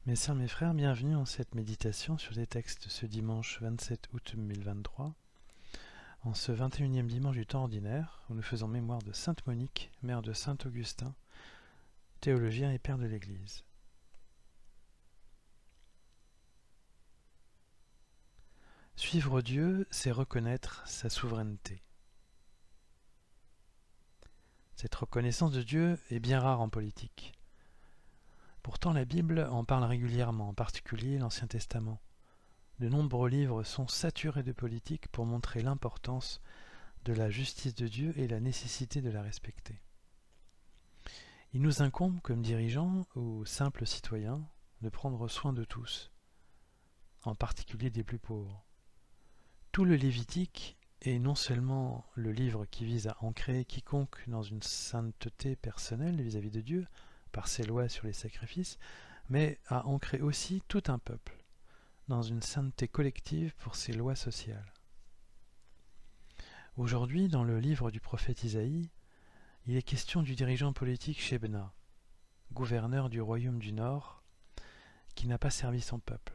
Mes sœurs, mes frères, bienvenue en cette méditation sur les textes ce dimanche 27 août 2023, en ce 21e dimanche du temps ordinaire, où nous faisons mémoire de Sainte Monique, mère de Saint Augustin, théologien et père de l'Église. Suivre Dieu, c'est reconnaître sa souveraineté. Cette reconnaissance de Dieu est bien rare en politique. Pourtant, la Bible en parle régulièrement, en particulier l'Ancien Testament. De nombreux livres sont saturés de politique pour montrer l'importance de la justice de Dieu et la nécessité de la respecter. Il nous incombe, comme dirigeants ou simples citoyens, de prendre soin de tous, en particulier des plus pauvres. Tout le Lévitique est non seulement le livre qui vise à ancrer quiconque dans une sainteté personnelle vis-à-vis de Dieu, par ses lois sur les sacrifices, mais à ancrer aussi tout un peuple dans une sainteté collective pour ses lois sociales. Aujourd'hui, dans le livre du prophète Isaïe, il est question du dirigeant politique Shebna, gouverneur du royaume du Nord, qui n'a pas servi son peuple.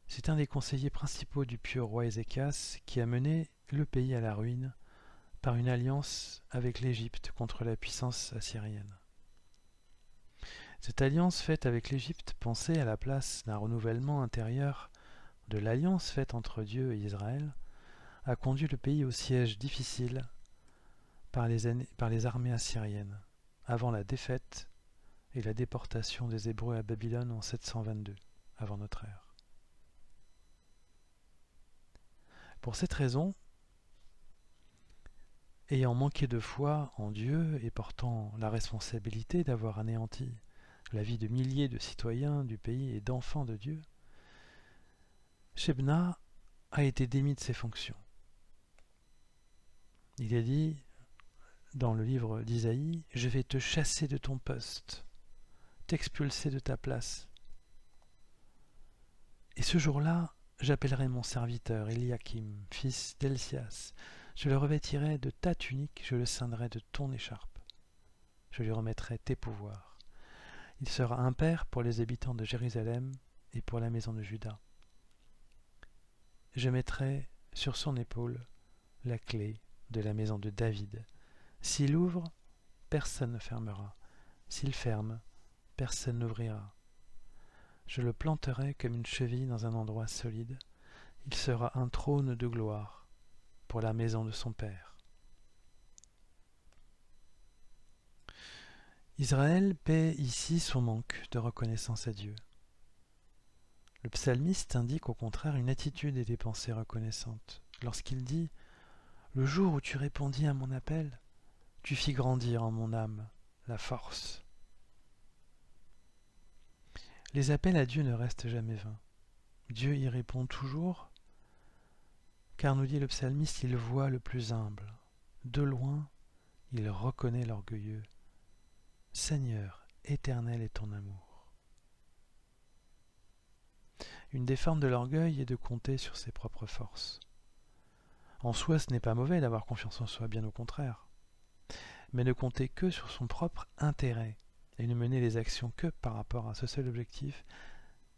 C'est un des conseillers principaux du pieux roi Ézéchias qui a mené le pays à la ruine par une alliance avec l'Égypte contre la puissance assyrienne. Cette alliance faite avec l'Égypte, pensée à la place d'un renouvellement intérieur de l'alliance faite entre Dieu et Israël, a conduit le pays au siège difficile par les armées assyriennes, avant la défaite et la déportation des Hébreux à Babylone en 722, avant notre ère. Pour cette raison, ayant manqué de foi en Dieu et portant la responsabilité d'avoir anéanti la vie de milliers de citoyens du pays et d'enfants de Dieu, Shebna a été démis de ses fonctions. Il est dit dans le livre d'Isaïe, « Je vais te chasser de ton poste, t'expulser de ta place. Et ce jour-là, j'appellerai mon serviteur Eliakim, fils d'Helcias. Je le revêtirai de ta tunique, je le ceindrai de ton écharpe. Je lui remettrai tes pouvoirs. Il sera un père pour les habitants de Jérusalem et pour la maison de Juda. Je mettrai sur son épaule la clé de la maison de David. S'il ouvre, personne ne fermera. S'il ferme, personne n'ouvrira. Je le planterai comme une cheville dans un endroit solide. Il sera un trône de gloire pour la maison de son père. » Israël paie ici son manque de reconnaissance à Dieu. Le psalmiste indique au contraire une attitude et des pensées reconnaissantes. Lorsqu'il dit « Le jour où tu répondis à mon appel, tu fis grandir en mon âme la force. » Les appels à Dieu ne restent jamais vains. Dieu y répond toujours, car nous dit le psalmiste, il voit le plus humble. De loin, il reconnaît l'orgueilleux. Seigneur, éternel est ton amour. Une des formes de l'orgueil est de compter sur ses propres forces. En soi, ce n'est pas mauvais d'avoir confiance en soi, bien au contraire. Mais ne compter que sur son propre intérêt et ne mener les actions que par rapport à ce seul objectif,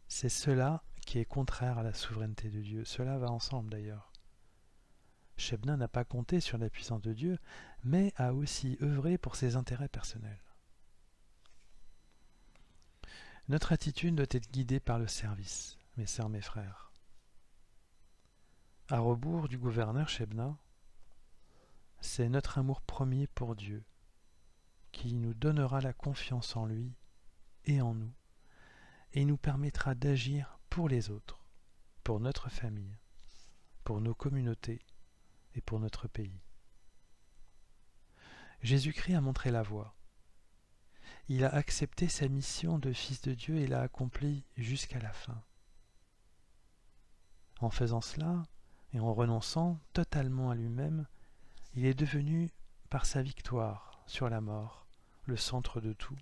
c'est cela qui est contraire à la souveraineté de Dieu. Cela va ensemble d'ailleurs. Shebna n'a pas compté sur la puissance de Dieu, mais a aussi œuvré pour ses intérêts personnels. Notre attitude doit être guidée par le service, mes sœurs, mes frères. À rebours du gouverneur Shebna, c'est notre amour premier pour Dieu qui nous donnera la confiance en lui et en nous, et nous permettra d'agir pour les autres, pour notre famille, pour nos communautés et pour notre pays. Jésus-Christ a montré la voie. Il a accepté sa mission de Fils de Dieu et l'a accomplie jusqu'à la fin. En faisant cela, et en renonçant totalement à lui-même, il est devenu, par sa victoire sur la mort, le centre de tout,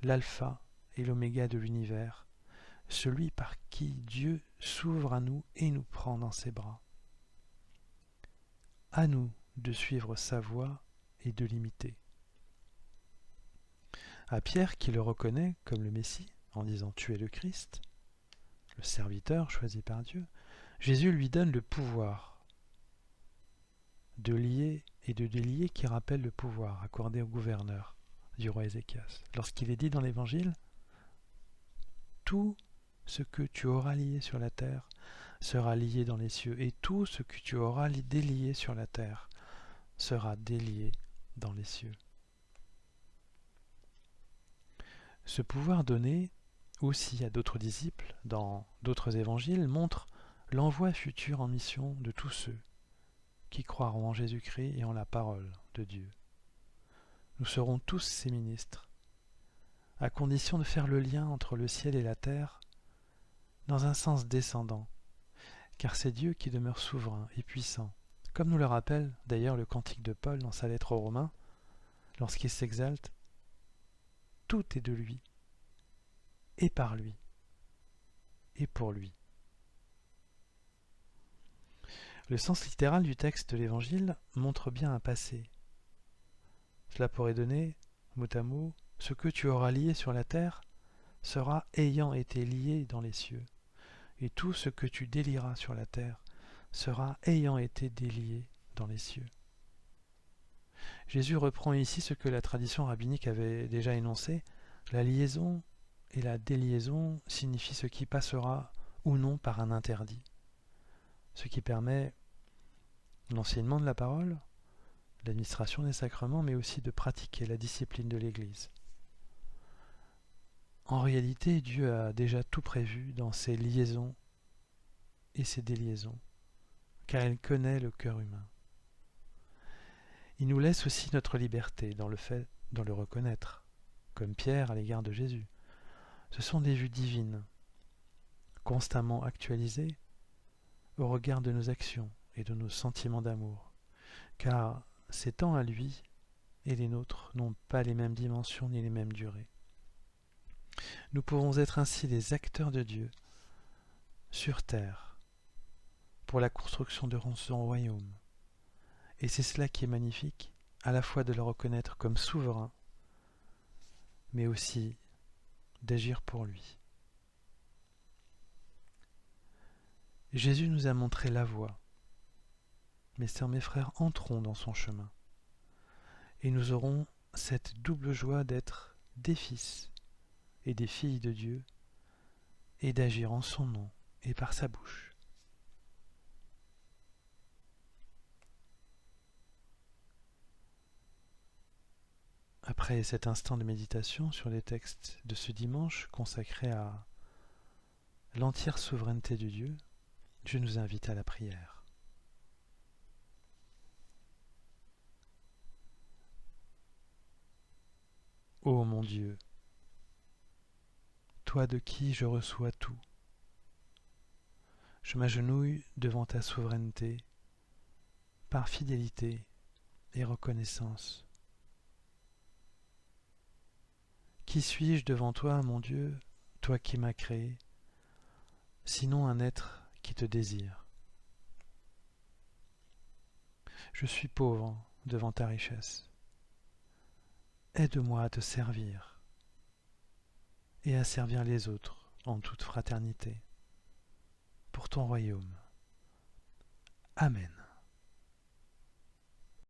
l'alpha et l'oméga de l'univers, celui par qui Dieu s'ouvre à nous et nous prend dans ses bras. À nous de suivre sa voie et de l'imiter. À Pierre, qui le reconnaît comme le Messie, en disant « Tu es le Christ », le serviteur choisi par Dieu, Jésus lui donne le pouvoir de lier et de délier qui rappelle le pouvoir accordé au gouverneur du roi Ézéchias. Lorsqu'il est dit dans l'Évangile « Tout ce que tu auras lié sur la terre sera lié dans les cieux, et tout ce que tu auras délié sur la terre sera délié dans les cieux. » Ce pouvoir donné aussi à d'autres disciples dans d'autres évangiles montre l'envoi futur en mission de tous ceux qui croiront en Jésus-Christ et en la parole de Dieu. Nous serons tous ses ministres, à condition de faire le lien entre le ciel et la terre dans un sens descendant, car c'est Dieu qui demeure souverain et puissant, comme nous le rappelle d'ailleurs le cantique de Paul dans sa lettre aux Romains, lorsqu'il s'exalte, tout est de lui, et par lui, et pour lui. Le sens littéral du texte de l'Évangile montre bien un passé. Cela pourrait donner, mot à mot, ce que tu auras lié sur la terre sera ayant été lié dans les cieux, et tout ce que tu délieras sur la terre sera ayant été délié dans les cieux. Jésus reprend ici ce que la tradition rabbinique avait déjà énoncé, la liaison et la déliaison signifient ce qui passera ou non par un interdit, ce qui permet l'enseignement de la parole, l'administration des sacrements, mais aussi de pratiquer la discipline de l'Église. En réalité, Dieu a déjà tout prévu dans ses liaisons et ses déliaisons, car il connaît le cœur humain. Il nous laisse aussi notre liberté dans le reconnaître, comme Pierre à l'égard de Jésus. Ce sont des vues divines, constamment actualisées au regard de nos actions et de nos sentiments d'amour, car ses temps à lui et les nôtres n'ont pas les mêmes dimensions ni les mêmes durées. Nous pouvons être ainsi des acteurs de Dieu sur terre pour la construction de son royaume. Et c'est cela qui est magnifique, à la fois de le reconnaître comme souverain, mais aussi d'agir pour lui. Jésus nous a montré la voie. Mes sœurs, mes frères, entrons dans son chemin. Et nous aurons cette double joie d'être des fils et des filles de Dieu et d'agir en son nom et par sa bouche. Après cet instant de méditation sur les textes de ce dimanche consacré à l'entière souveraineté de Dieu, je nous invite à la prière. Ô mon Dieu, toi de qui je reçois tout, je m'agenouille devant ta souveraineté par fidélité et reconnaissance. Qui suis-je devant toi, mon Dieu, toi qui m'as créé, sinon un être qui te désire? Je suis pauvre devant ta richesse. Aide-moi à te servir et à servir les autres en toute fraternité pour ton royaume. Amen.